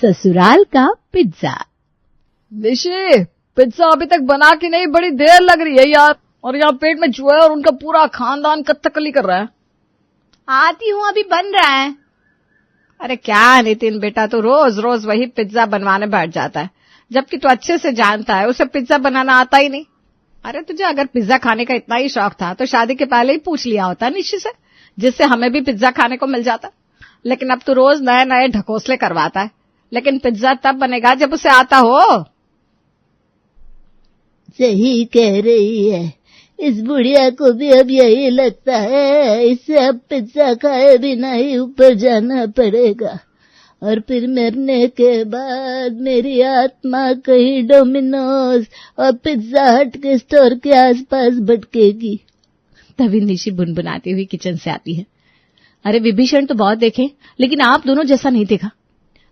ससुराल का pizza. Nishi, pizza अभी तक बना के नहीं, बड़ी देर लग रही है यार। और यहाँ पेट में चूहा है और उनका पूरा खानदान कत्तकली कर रहा है। आती हूँ, अभी बन रहा है। अरे क्या नितिन बेटा, तो रोज रोज वही पिज्जा बनवाने बैठ जाता है, जबकि तू अच्छे से जानता है उसे पिज्जा बनाना आता ही नहीं। अरे तुझे अगर पिज्जा खाने का इतना ही शौक था तो शादी के पहले ही पूछ लिया होता निशी से, जिससे हमें भी पिज्जा खाने को मिल जाता। लेकिन अब तू रोज नए नए ढकोसले करवाता है, लेकिन पिज्जा तब बनेगा जब उसे आता हो। सही कह रही है, इस बुढ़िया को भी अब यही लगता है, इसे अब पिज्जा खाए बिना ही ऊपर जाना पड़ेगा। और फिर मरने के बाद मेरी आत्मा कहीं डोमिनोज और पिज्जा हट के स्टोर के आसपास भटकेगी। तभी निशी बुनबुनाती हुई किचन से आती है। अरे विभीषण तो बहुत देखे, लेकिन आप दोनों जैसा नहीं देखा।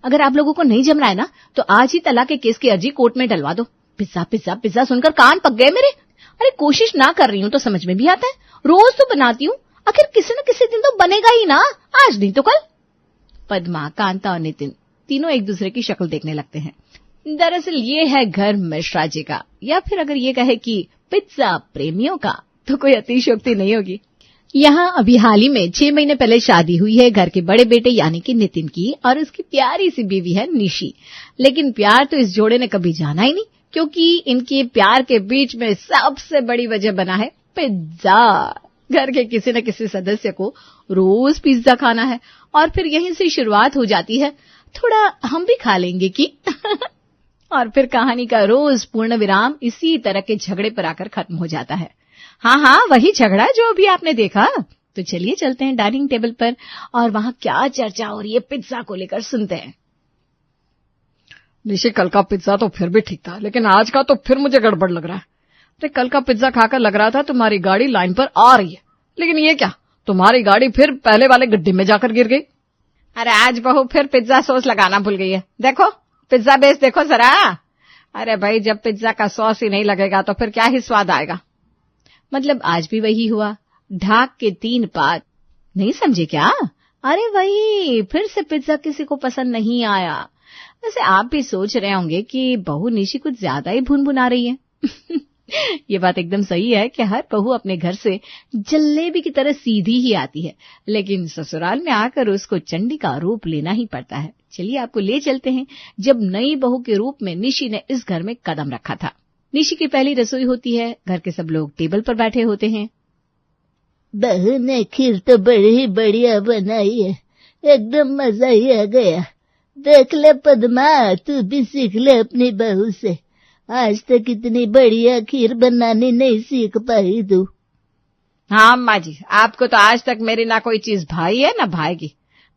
अगर आप लोगों को नहीं जम रहा है ना, तो आज ही तलाक के केस की अर्जी कोर्ट में डलवा दो। पिज्जा पिज्जा पिज्जा सुनकर कान पक गए मेरे। अरे कोशिश ना कर रही हूँ तो समझ में भी आता है, रोज तो बनाती हूँ, आखिर किसी न किसी दिन तो बनेगा ही ना, आज नहीं तो कल। पद्मा, कांता और नितिन तीनों एक दूसरे की शक्ल देखने लगते हैं। दरअसल ये है घर मिश्रा जी का, या फिर अगर ये कहे कि पिज्जा प्रेमियों का, तो कोई अतिशयोक्ति नहीं होगी। यहाँ अभी हाल ही में 6 महीने पहले शादी हुई है घर के बड़े बेटे यानी कि नितिन की, और उसकी प्यारी सी बीवी है निशी। लेकिन प्यार तो इस जोड़े ने कभी जाना ही नहीं, क्योंकि इनके प्यार के बीच में सबसे बड़ी वजह बना है पिज्जा। घर के किसी न किसी सदस्य को रोज पिज्जा खाना है, और फिर यहीं से शुरुआत हो जाती है, थोड़ा हम भी खा लेंगे कि और फिर कहानी का रोज पूर्ण विराम इसी तरह के झगड़े पर आकर खत्म हो जाता है। हाँ, वही झगड़ा जो अभी आपने देखा। तो चलिए चलते हैं डाइनिंग टेबल पर, और वहां क्या चर्चा हो रही है पिज्जा को लेकर सुनते हैं। निशी, कल का पिज्जा तो फिर भी ठीक था, लेकिन आज का तो फिर मुझे गड़बड़ लग रहा है। अरे कल का पिज्जा खाकर लग रहा था तुम्हारी गाड़ी लाइन पर आ रही है, लेकिन ये क्या, तुम्हारी गाड़ी फिर पहले वाले गड्ढे में जाकर गिर गई। अरे आज बहू फिर पिज्जा सॉस लगाना भूल गई है। देखो पिज्जा बेस देखो जरा। अरे भाई, जब पिज्जा का सॉस ही नहीं लगेगा तो फिर क्या ही स्वाद आएगा। मतलब आज भी वही हुआ, ढाक के 3 पात। नहीं समझे क्या? अरे वही, फिर से पिज्जा किसी को पसंद नहीं आया। वैसे आप भी सोच रहे होंगे कि बहू निशी कुछ ज्यादा ही भुनभुना रही है। ये बात एकदम सही है कि हर बहू अपने घर से जलेबी की तरह सीधी ही आती है, लेकिन ससुराल में आकर उसको चंडी का रूप लेना ही पड़ता है। चलिए आपको ले चलते हैं जब नई बहू के रूप में निशी ने इस घर में कदम रखा था। निशी की पहली रसोई होती है, घर के सब लोग टेबल पर बैठे होते हैं। बहू ने खीर तो बड़ी ही बढ़िया बनाई है, एकदम मजा ही आ गया। देख ले पद्मा, तू भी सीख ले अपनी बहू से, आज तक इतनी बढ़िया खीर बनानी नहीं सीख पाई तू। हाँ अम्मा जी, आपको तो आज तक मेरी ना कोई चीज भाई है ना भाएगी,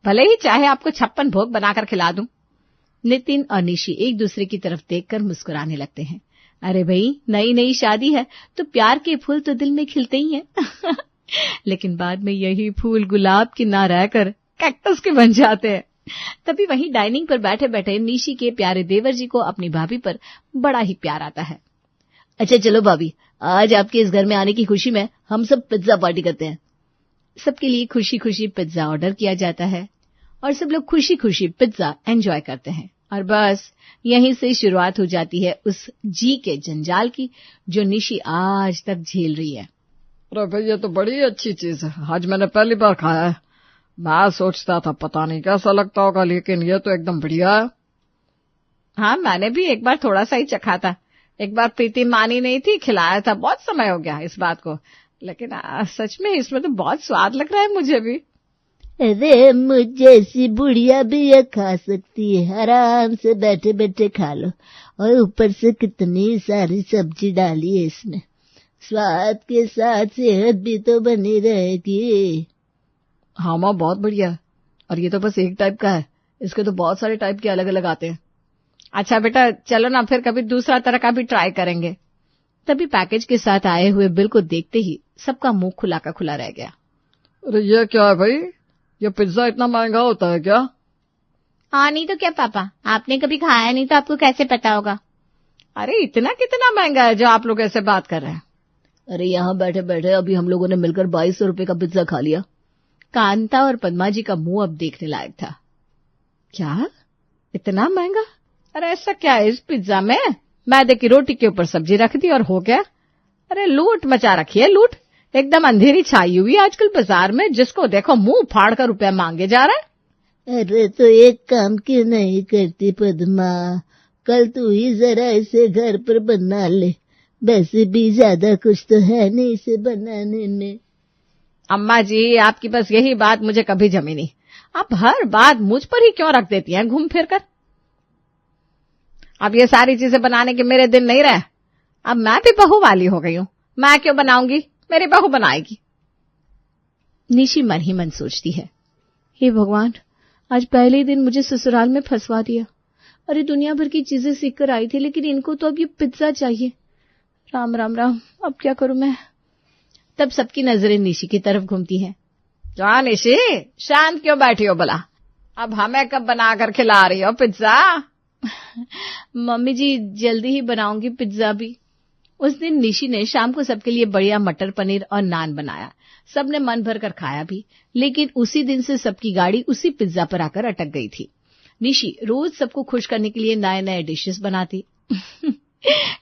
भले ही चाहे आपको 56 भोग बनाकर खिला दूं। नितिन और निशी एक दूसरे की तरफ देखकर मुस्कुराने लगते हैं। अरे भाई, नई नई शादी है तो प्यार के फूल तो दिल में खिलते ही हैं। लेकिन बाद में यही फूल गुलाब की ना रहकर कैक्टस के बन जाते हैं। तभी वहीं डाइनिंग पर बैठे बैठे निशी के प्यारे देवर जी को अपनी भाभी पर बड़ा ही प्यार आता है। अच्छा चलो भाभी, आज आपके इस घर में आने की खुशी में हम सब पिज्जा पार्टी करते हैं। सबके लिए खुशी खुशी पिज्जा ऑर्डर किया जाता है और सब लोग खुशी खुशी पिज्जा एंजॉय करते हैं। और बस यहीं से शुरुआत हो जाती है उस जी के जंजाल की जो निशी आज तक झेल रही है। अरे भाई, ये तो बड़ी अच्छी चीज है, आज मैंने पहली बार खाया है। मैं सोचता था पता नहीं कैसा लगता होगा, लेकिन ये तो एकदम बढ़िया है। हाँ, मैंने भी एक बार थोड़ा सा ही चखा था। एक बार प्रीति मानी नहीं थी, खिलाया था, बहुत समय हो गया इस बात को, लेकिन सच में इसमें तो बहुत स्वाद लग रहा है मुझे भी। अरे मुझ जैसी बुढ़िया भी ये खा सकती है, आराम से बैठे बैठे खा लो। और ऊपर से कितनी सारी सब्जी डाली है इसमें, स्वाद के साथ सेहत भी तो बनी रहेगी। हाँ माँ, बहुत बढ़िया। और ये तो बस एक टाइप का है, इसके तो बहुत सारे टाइप के अलग अलग आते हैं। अच्छा बेटा, चलो ना फिर कभी दूसरा तरह का भी ट्राई करेंगे। तभी पैकेज के साथ आए हुए बिल को देखते ही सबका मुंह खुला का खुला रह गया। अरे ये क्या है भाई, ये पिज्जा इतना महंगा होता है क्या? हाँ नहीं तो क्या पापा, आपने कभी खाया नहीं तो आपको कैसे पता होगा। अरे इतना कितना महंगा है जो आप लोग ऐसे बात कर रहे हैं? अरे यहाँ बैठे बैठे अभी हम लोगों ने मिलकर 2200 रुपए का पिज्जा खा लिया। कांता और पद्मा जी का मुंह अब देखने लायक था। क्या इतना महंगा? अरे ऐसा क्या है इस पिज्जा में? मैदे की रोटी के ऊपर सब्जी रख दी और हो गया। अरे लूट मचा रखी है, लूट। एकदम अंधेरी छाई हुई आजकल बाजार में, जिसको देखो मुंह फाड़ कर रुपया मांगे जा रहा है। अरे तो एक काम क्यों नहीं करती पद्मा, कल तू ही जरा इसे घर पर बना ले, वैसे भी ज्यादा कुछ तो है नहीं इसे बनाने में। अम्मा जी, आपकी बस यही बात मुझे कभी जमी नहीं। आप हर बात मुझ पर ही क्यों रख देती हैं घूम फिर कर? अब ये सारी चीजें बनाने के मेरे दिन नहीं रहे। अब मैं भी बहू वाली हो गई हूं, मैं क्यों बनाऊंगी, मेरी बहू बनाएगी। निशी मन ही मन सोचती है, हे भगवान, आज पहले ही दिन मुझे ससुराल में फंसवा दिया। अरे दुनिया भर की चीजें सीख कर आई थी, लेकिन इनको तो अब ये पिज्जा चाहिए। राम राम राम, अब क्या करूं मैं? तब सबकी नजरें निशी की तरफ घूमती हैं। क्या निशी, शांत क्यों बैठी हो भला? अब हमें कब बना कर खिला रही हो पिज्जा? मम्मी जी, जल्दी ही बनाऊंगी पिज्जा भी। उस दिन निशी ने शाम को सबके लिए बढ़िया मटर पनीर और नान बनाया। सबने मन भर कर खाया भी, लेकिन उसी दिन से सबकी गाड़ी उसी पिज्जा पर आकर अटक गई थी। निशी रोज सबको खुश करने के लिए नए नए डिशेस बनाती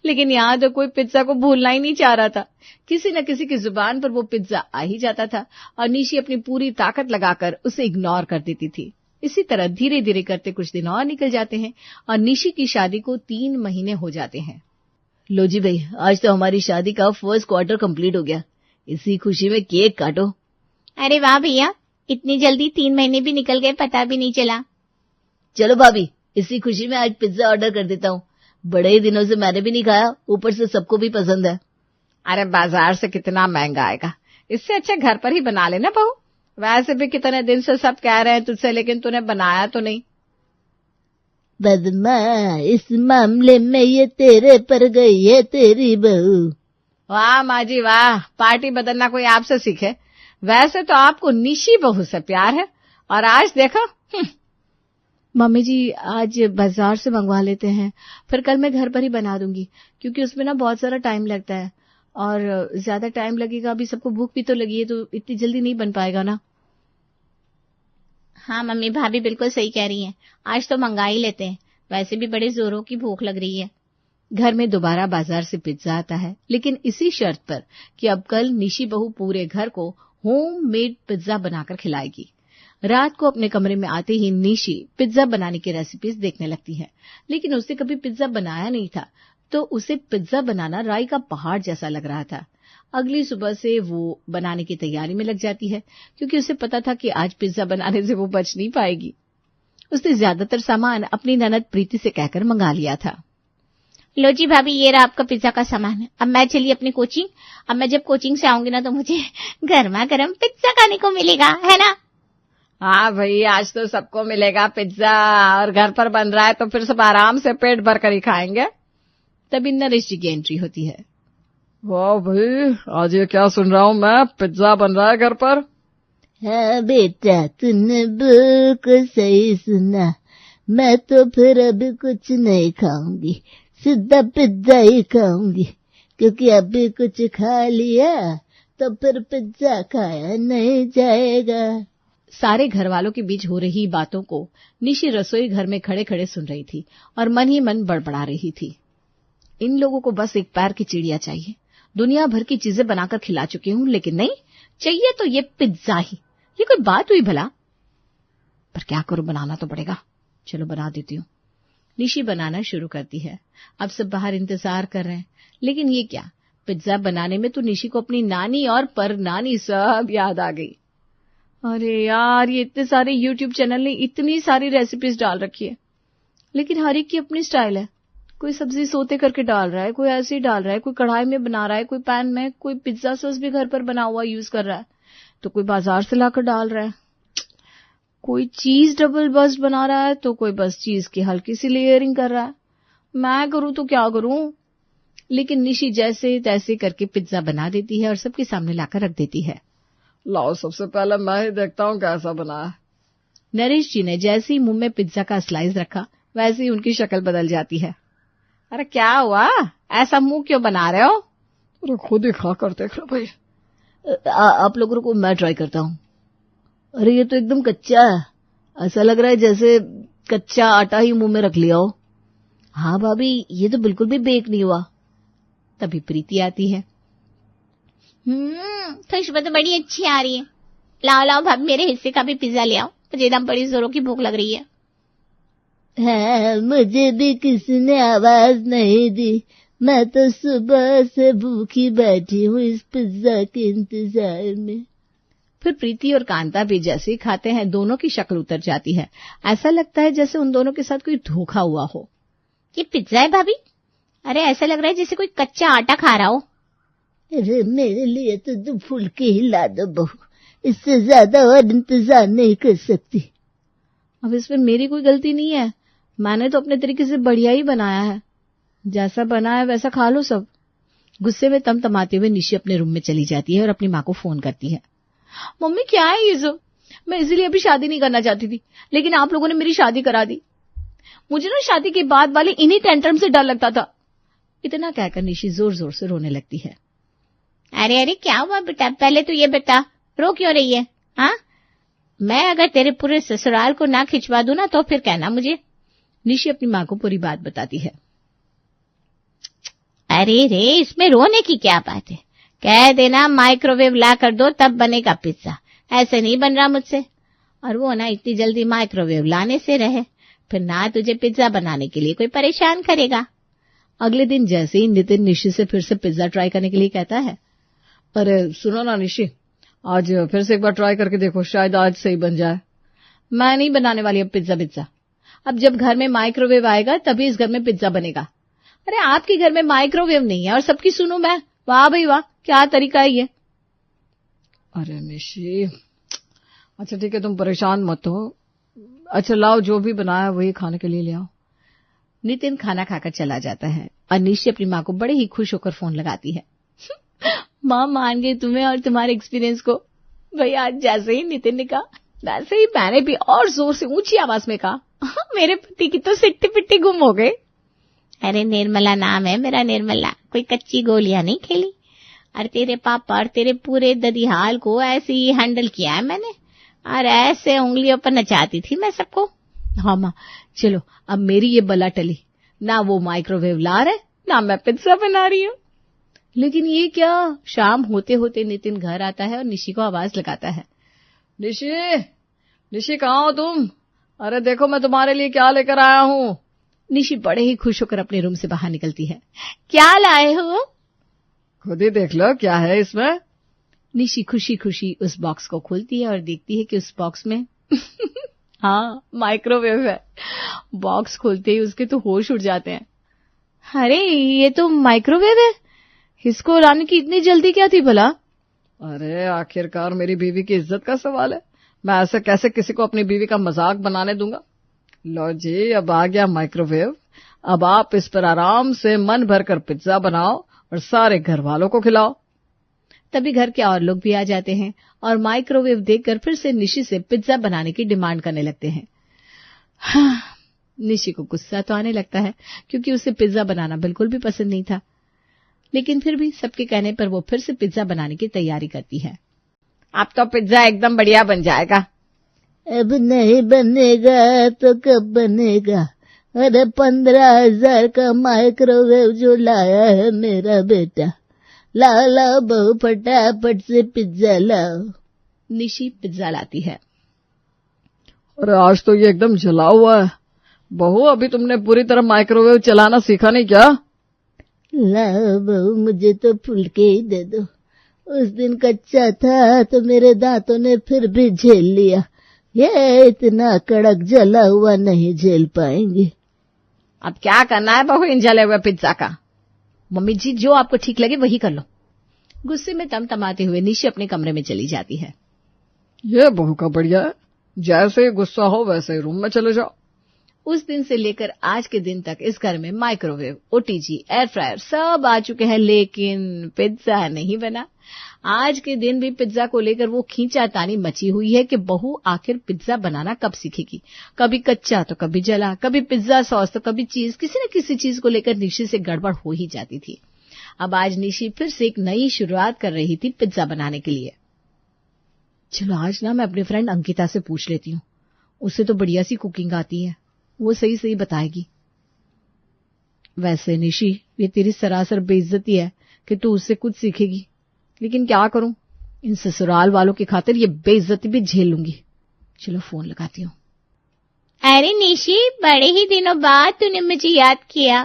लेकिन यहाँ तो कोई पिज्जा को भूलना ही नहीं चाह रहा था। किसी न किसी की जुबान पर वो पिज्जा आ ही जाता था और निशी अपनी पूरी ताकत लगाकर उसे इग्नोर कर देती थी। इसी तरह धीरे धीरे करते कुछ दिन और निकल जाते हैं और निशी की शादी को 3 महीने हो जाते हैं। लो जी भाई, आज तो हमारी शादी का फर्स्ट क्वार्टर कंप्लीट हो गया। इसी खुशी में केक काटो। अरे वाह भैया, इतनी जल्दी 3 महीने भी निकल गए, पता भी नहीं चला। चलो भाभी, इसी खुशी में आज पिज्जा ऑर्डर कर देता हूँ। बड़े ही दिनों से मैंने भी नहीं खाया, ऊपर से सबको भी पसंद है। अरे बाजार से कितना महंगा आएगा, इससे अच्छा घर पर ही बना लेना बहू। वैसे भी कितने दिन से सब कह रहे हैं तुझसे, लेकिन तूने बनाया तो नहीं। बदमा, इस मामले में ये तेरे पर गई है तेरी बहू। वाह माँ जी वाह, पार्टी बदलना कोई आपसे सीखे। वैसे तो आपको निशी बहू से प्यार है, और आज देखो। मम्मी जी, आज बाजार से मंगवा लेते हैं, फिर कल मैं घर पर ही बना दूंगी, क्योंकि उसमें ना बहुत सारा टाइम लगता है और ज्यादा टाइम लगेगा। अभी सबको भूख भी तो लगी है, तो इतनी जल्दी नहीं बन पाएगा ना। हाँ मम्मी, भाभी बिल्कुल सही कह रही हैं, आज तो मंगा ही लेते हैं, वैसे भी बड़े जोरों की भूख लग रही है। घर में दोबारा बाजार से पिज्जा आता है, लेकिन इसी शर्त पर कि अब कल निशी बहू पूरे घर को होम मेड पिज्जा बनाकर खिलाएगी। रात को अपने कमरे में आते ही निशी पिज्जा बनाने की रेसिपीज देखने लगती है, लेकिन उसने कभी पिज्जा बनाया नहीं था, तो उसे पिज्जा बनाना राई का पहाड़ जैसा लग रहा था। अगली सुबह से वो बनाने की तैयारी में लग जाती है, क्योंकि उसे पता था कि आज पिज्जा बनाने से वो बच नहीं पाएगी। उसने ज्यादातर सामान अपनी ननद प्रीति से कहकर मंगा लिया था। लो जी भाभी, ये रहा आपका पिज्जा का सामान। अब मैं चली अपनी कोचिंग। अब मैं जब कोचिंग से आऊंगी ना, तो मुझे गर्मा गर्म पिज्जा खाने को मिलेगा, है ना? हाँ भाई, आज तो सबको मिलेगा पिज्जा, और घर पर बन रहा है तो फिर सब आराम से पेट भर कर ही खाएंगे। तभी नरेश जी की एंट्री होती है। वाह भाई, आज ये क्या सुन रहा हूँ मैं, पिज्जा बन रहा है घर पर। हाँ बेटा, तूने बिल्कुल सही सुना। मैं तो फिर अभी कुछ नहीं खाऊंगी, सीधा पिज्जा ही खाऊंगी, क्योंकि अभी कुछ खा लिया तो फिर पिज्जा खाया नहीं जाएगा। सारे घर वालों के बीच हो रही बातों को निशी रसोई घर में खड़े खड़े सुन रही थी और मन ही मन बड़बड़ा रही थी। इन लोगों को बस एक पैर की चिड़िया चाहिए। दुनिया भर की चीजें बनाकर खिला चुकी हूं, लेकिन नहीं चाहिए तो ये पिज्जा ही। ये कोई बात हुई भला? पर क्या करूं, बनाना तो पड़ेगा। चलो बना देती हूँ। निशी बनाना शुरू करती है। अब सब बाहर इंतजार कर रहे हैं, लेकिन ये क्या, पिज्जा बनाने में तो निशी को अपनी नानी और पर नानी सब याद आ गई। अरे यार, ये इतने सारे YouTube चैनल ने इतनी सारी रेसिपीज डाल रखी है, लेकिन हर एक की अपनी स्टाइल है। कोई सब्जी सोते करके डाल रहा है, कोई ऐसे ही डाल रहा है, कोई कढ़ाई में बना रहा है, कोई पैन में, कोई पिज्जा सॉस भी घर पर बना हुआ यूज कर रहा है, तो कोई बाजार से लाकर डाल रहा है। कोई चीज डबल बस्ट बना रहा है, तो कोई बस चीज की हल्की सी लेयरिंग कर रहा है। मैं करूं तो क्या करूं? लेकिन निशी जैसे तैसे करके पिज्जा बना देती है और सबके सामने लाकर रख देती है। लाओ, सबसे पहले मैं ही देखता हूँ कैसा बना है। नरेश जी ने जैसे ही मुंह में पिज्जा का स्लाइस रखा, वैसे ही उनकी शक्ल बदल जाती है। अरे क्या हुआ, ऐसा मुंह क्यों बना रहे हो? अरे खुद ही खा कर देख लो भाई। आप लोगों को मैं ट्राई करता हूँ। अरे ये तो एकदम कच्चा है, ऐसा लग रहा है जैसे कच्चा आटा ही मुंह में रख लिया हो। हाँ भाभी, ये तो बिल्कुल भी बेक नहीं हुआ। तभी प्रीति आती है। खुशबू तो बड़ी अच्छी आ रही है। लाओ लाओ भाभी, मेरे हिस्से का भी पिज्जा ले आओ, मुझे एकदम बड़ी जोरों की भूख लग रही है। हाँ, मुझे भी किसी ने आवाज नहीं दी। मैं तो सुबह से भूखी बैठी हूँ इस पिज्जा के इंतजार में। फिर प्रीति और कांता भी जैसे ही खाते हैं दोनों की शक्ल उतर जाती है। ऐसा लगता है जैसे उन दोनों के साथ कोई धोखा हुआ हो। ये पिज्जा है भाभी? अरे ऐसा लग रहा है जैसे कोई कच्चा आटा खा रहा हो। अरे मेरे लिए तो 2 फुलके ही ला दो बहू, इससे ज्यादा और इंतजार नहीं कर सकती। अब इसमें मेरी कोई गलती नहीं है, मैंने तो अपने तरीके से बढ़िया ही बनाया है। जैसा बना है वैसा खा लो सब। गुस्से में तमतमाते हुए निशी अपने रूम में चली जाती है और अपनी माँ को फोन करती है। मम्मी क्या है ये सब? मैं इसीलिए अभी शादी नहीं करना चाहती थी, लेकिन आप लोगों ने मेरी शादी करा दी। मुझे ना शादी के बाद वाले इन्हीं टेंट्रम से डर लगता था। इतना कहकर निशी जोर जोर से रोने लगती है। अरे अरे क्या हुआ बेटा, पहले तो ये बता, रो क्यों रही है? हाँ, मैं अगर तेरे पूरे ससुराल को ना खिंचवा दूं ना तो फिर कहना मुझे। निशी अपनी माँ को पूरी बात बताती है। अरे रे, इसमें रोने की क्या बात है? कह देना माइक्रोवेव ला कर दो तब बनेगा पिज्जा, ऐसे नहीं बन रहा मुझसे। और वो ना इतनी जल्दी माइक्रोवेव लाने से रहे, फिर ना तुझे पिज्जा बनाने के लिए कोई परेशान करेगा। अगले दिन जैसे ही नितिन निशी से फिर से पिज्जा ट्राई करने के लिए कहता है। अरे सुनो ना निशी, आज फिर से एक बार ट्राई करके देखो, शायद आज सही बन जाए। मैं नहीं बनाने वाली अब पिज्जा। अब जब घर में माइक्रोवेव आएगा तभी इस घर में पिज्जा बनेगा। अरे आपके घर में माइक्रोवेव नहीं है और सबकी सुनूं मैं? वाह भाई वाह, क्या तरीका है ये। अरे निशी, अच्छा ठीक है, तुम परेशान मत हो। अच्छा लाओ, जो भी बनाया वही खाने के लिए ले आओ। नितिन खाना खाकर चला जाता है और निशी अपनी माँ को बड़े ही खुश होकर फोन लगाती है। माँ मान गई तुम्हें और तुम्हारे एक्सपीरियंस को। भाई आज जैसे ही नितिन ने कहा वैसे ही मैंने भी और जोर से ऊंची आवाज में कहा। मेरे पति की तो सिट्टी पिट्टी गुम हो गई। अरे निर्मला नाम है मेरा, निर्मला, कोई कच्ची गोलियां नहीं खेली। और तेरे पापा और तेरे पूरे ददिहाल को ऐसे ही हैंडल किया है मैंने, और ऐसे उंगलियों पर नचाती थी मैं सबको। हाँ माँ, चलो अब मेरी ये बला टली, ना वो माइक्रोवेव ला रहे ना मैं पिज्जा बना रही हूँ। लेकिन ये क्या, शाम होते होते नितिन घर आता है और निशी को आवाज लगाता है। निशी कहाँ हो तुम? अरे देखो मैं तुम्हारे लिए क्या लेकर आया हूँ। निशी बड़े ही खुश होकर अपने रूम से बाहर निकलती है। क्या लाए हो? खुद ही देख लो क्या है इसमें। निशी खुशी खुशी उस बॉक्स को खोलती है और देखती है कि उस बॉक्स में हाँ माइक्रोवेव है। बॉक्स खोलते ही उसके तो होश उड़ जाते हैं। अरे ये तो माइक्रोवेव है, इसको लाने की इतनी जल्दी क्या थी भला? अरे आखिरकार मेरी बीवी की इज्जत का सवाल है, मैं ऐसे कैसे किसी को अपनी बीवी का मजाक बनाने दूंगा। लो जी, अब आ गया माइक्रोवेव। अब आप इस पर आराम से मन भरकर पिज्जा बनाओ और सारे घर वालों को खिलाओ। तभी घर के और लोग भी आ जाते हैं और माइक्रोवेव देखकर फिर से निशी से पिज्जा बनाने की डिमांड करने लगते हैं। हाँ, निशी को गुस्सा तो आने लगता है क्योंकि उसे पिज्जा बनाना बिल्कुल भी पसंद नहीं था, लेकिन फिर भी सबके कहने पर वो फिर से पिज्जा बनाने की तैयारी करती है। अब तो पिज्जा एकदम बढ़िया बन जाएगा। अब नहीं बनेगा तो कब बनेगा? अरे 15,000 का माइक्रोवेव जो लाया है मेरा बेटा। लाओ लाओ बहू, फटाफट से पिज्जा लाओ। निशी पिज्जा लाती है। अरे आज तो ये एकदम जला हुआ है। बहू, अभी तुमने पूरी तरह माइक्रोवेव चलाना सीखा नहीं क्या? लाओ बहू, मुझे तो फुलके ही दे दो। उस दिन कच्चा था तो मेरे दांतों ने फिर भी झेल लिया, ये इतना कड़क जला हुआ नहीं झेल पाएंगे। अब क्या करना है बहू इन जले हुए पिज्जा का? मम्मी जी, जो आपको ठीक लगे वही कर लो। गुस्से में तमतमाते हुए निशी अपने कमरे में चली जाती है। ये बहू का बढ़िया है, जैसे गुस्सा हो वैसे रूम में चले जाओ। उस दिन से लेकर आज के दिन तक इस घर में माइक्रोवेव, ओटीजी, एयर फ्रायर सब आ चुके हैं, लेकिन पिज्जा नहीं बना। आज के दिन भी पिज्जा को लेकर वो खींचातानी मची हुई है कि बहू आखिर पिज्जा बनाना कब सीखेगी। कभी कच्चा तो कभी जला, कभी पिज्जा सॉस तो कभी चीज, किसी न किसी चीज को लेकर निशी से गड़बड़ हो ही जाती थी। अब आज निशी फिर से एक नई शुरुआत कर रही थी पिज्जा बनाने के लिए। चलो आज ना मैं अपनी फ्रेंड अंकिता से पूछ लेती हूँ, उसे तो बढ़िया सी कुकिंग आती है। वो सही सही बताएगी। वैसे निशी, ये तेरी सरासर बेइज्जती है कि तू उससे कुछ सीखेगी, लेकिन क्या करूं, इन ससुराल वालों की खातिर ये बेइज्जती भी झेल लूंगी। चलो फोन लगाती हूँ। अरे निशी, बड़े ही दिनों बाद तूने मुझे याद किया।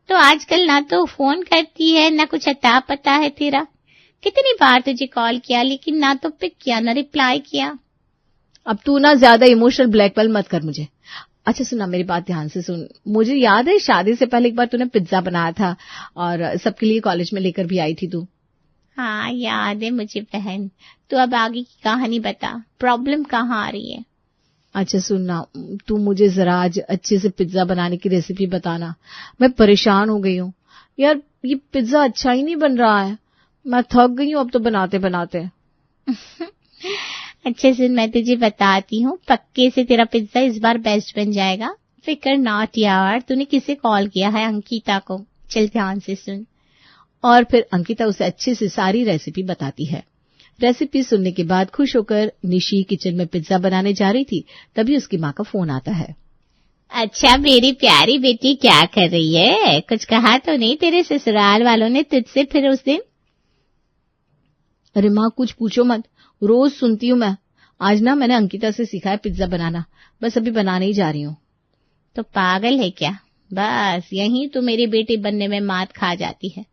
तो आजकल ना तो फोन करती है, ना कुछ अता पता है तेरा। कितनी बार तुझे कॉल किया, लेकिन ना तो पिक किया, ना रिप्लाई किया। अब तू ना ज्यादा इमोशनल ब्लैकमेल मत कर मुझे। अच्छा सुना, मेरी बात ध्यान से सुन। मुझे याद है शादी से पहले एक बार तूने पिज्जा बनाया था और सबके लिए कॉलेज में लेकर भी आई थी तू। हाँ याद है मुझे बहन। तो अब आगे की कहानी बता, प्रॉब्लम कहाँ आ रही है? अच्छा सुनना, तू मुझे जरा आज अच्छे से पिज्जा बनाने की रेसिपी बताना। मैं परेशान हो गई हूँ यार, ये पिज्जा अच्छा ही नहीं बन रहा है। मैं थक गई हूँ अब तो बनाते बनाते। अच्छे से मैं तुझे बताती हूँ, पक्के से तेरा पिज्जा इस बार बेस्ट बन जाएगा। फिकर नॉट यार। तूने किसे कॉल किया है? अंकिता को। चल ध्यान से सुन। और फिर अंकिता उसे अच्छे से सारी रेसिपी बताती है। रेसिपी सुनने के बाद खुश होकर निशी किचन में पिज्जा बनाने जा रही थी, तभी उसकी माँ का फोन आता है। अच्छा मेरी प्यारी बेटी, क्या कर रही है? कुछ कहा तो नहीं तेरे ससुराल वालों ने तुझसे फिर उस दिन? अरे माँ कुछ पूछो मत, रोज सुनती हूँ मैं। आज ना मैंने अंकिता से सीखा है पिज्जा बनाना, बस अभी बनाने ही जा रही हूँ। तो पागल है क्या? बस यही तो मेरी बेटी बनने में मात खा जाती है।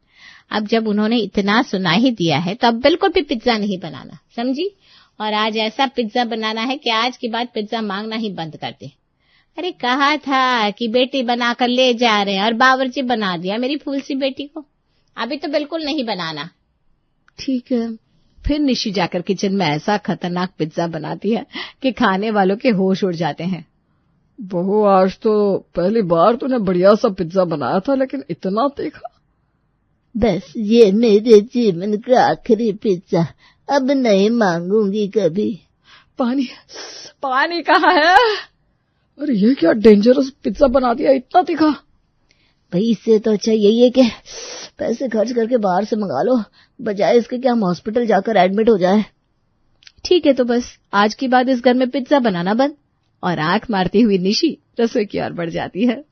अब जब उन्होंने इतना सुना ही दिया है तो अब बिल्कुल भी पिज्जा नहीं बनाना, समझी? और आज ऐसा पिज्जा बनाना है कि आज के बाद पिज्जा मांगना ही बंद कर दे। अरे कहा था कि बेटी बनाकर ले जा रहे हैं और बावर्ची बना दिया मेरी फूल सी बेटी को। अभी तो बिल्कुल नहीं बनाना। ठीक है। फिर निशी जाकर किचन में ऐसा खतरनाक पिज्जा बनाती है कि खाने वालों के होश उड़ जाते हैं। बहू, आज तो पहली बार तूने बढ़िया सा पिज्जा बनाया था, लेकिन इतना तीखा। बस ये मेरे जीवन का आखिरी पिज्जा, अब नहीं मांगूंगी कभी। पानी, पानी कहाँ है? अरे ये क्या डेंजरस पिज्जा बना दिया, इतना तीखा। भाई इससे तो अच्छा यही है कि पैसे खर्च करके बाहर से मंगा लो, बजाय इसके कि हम हॉस्पिटल जाकर एडमिट हो जाए। ठीक है, तो बस आज के बाद इस घर में पिज्जा बनाना बंद। और आंख मारती हुई निशी रसोई की ओर बढ़ जाती है।